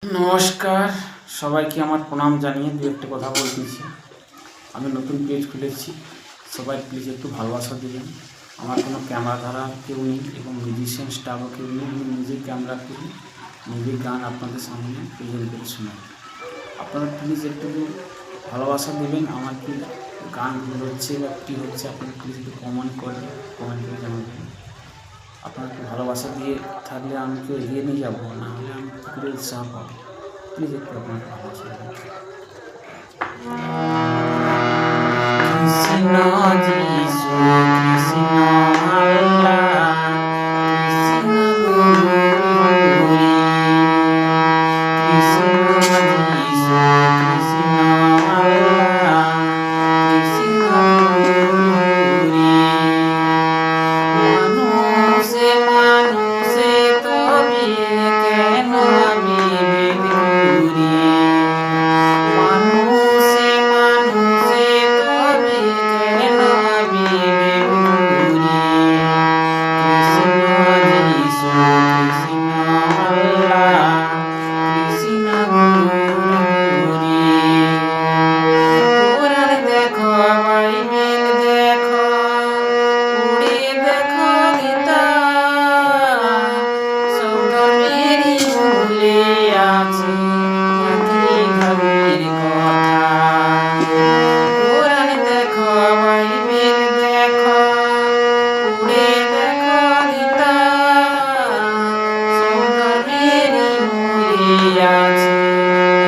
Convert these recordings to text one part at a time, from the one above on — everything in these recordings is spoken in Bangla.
নমস্কার, সবাইকে আমার প্রণাম জানিয়ে দু একটা কথা বলতেছি। আমি নতুন পেজ খুলেছি, সবাই প্লিজ একটু ভালোবাসা দেবেন। আমার কোনো ক্যামেরা ধরার কেউ নেই এবং মিউজিশিয়ান স্টাফও কেউ নেই। আমি নিজে ক্যামেরা করি, নিজে গান আপনাদের সামনে প্রেজেন্ট করে শোনাই। আপনারা প্লিজ একটু ভালোবাসা দেবেন। আমার কি গান ভুল হচ্ছে বা কী হচ্ছে আপনারা প্লিজ একটু কমেন্ট করে জানাবেন। আপনারা একটু ভালোবাসা দিয়ে থাকলে আমি কেউ এগিয়ে নিয়ে যাবো, না হলে আমি কী করে উৎসাহ পাবো। প্লিজ একটু আপনার ভালোবাসা দেবেন। কৃষ্ণ যিশু কৃষ্ণ আল্লাহ কৃষ্ণ গৌরী কৃষ্ণ যিশু কৃষ্ণ আল্লাহ কৃষ্ণ গৌরী মানুষে মানুষে তবে কেন আমি ভেদ করি মানুষে মানুষে তবে কেন আমি ভেদ করি কৃষ্ণ যিশু কৃষ্ণ আল্লাহ কৃষ্ণ গৌরী কোরআন দেখো বাইবেল দেখো পড়ে দেখো গীতা সব ধর্মেরই মূলে আছে একই ধর্মের কথা কোরআন দেখো বাইবেল দেখো পড়ে দেখো গীতা সব ধর্মেরই মূলে আছে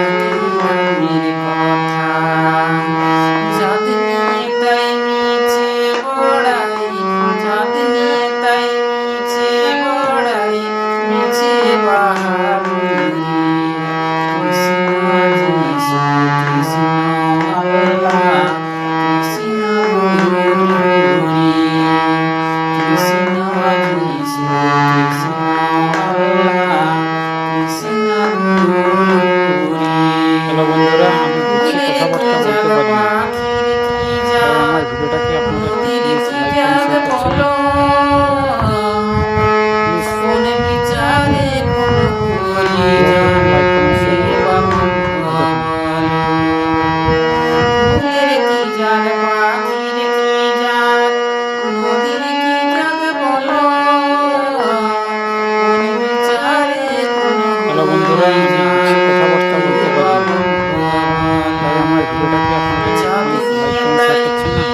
একই ধর্মের কথা জাত নিয়ে তাই মিছে বড়াই জাত নিয়ে তাই মিছে বড়াই মিছে বাহাদুরি কৃষ্ণ যিশু কৃষ্ণ আল্লাহ কৃষ্ণ গৌরী কৃষ্ণ যিশু কৃষ্ণ আল্লাহ কৃষ্ণ গৌরী। হ্যালো বন্ধুরা, আমি বেশি কথাবার্তা বলতে পারি না, তাই আমার ভিডিওটাকে আপনারা প্লিজ লাইক এন্ড শেয়ার করছেন না। লাইক কমেন্ট শেয়ার হ্যালো বন্ধুরা, আমি বেশি কথাবার্তা বলতে পারি না, তাই আমার ভিডিওটাকে আপনারা প্লিজ লাইক এন্ড শেয়ার করছেন না।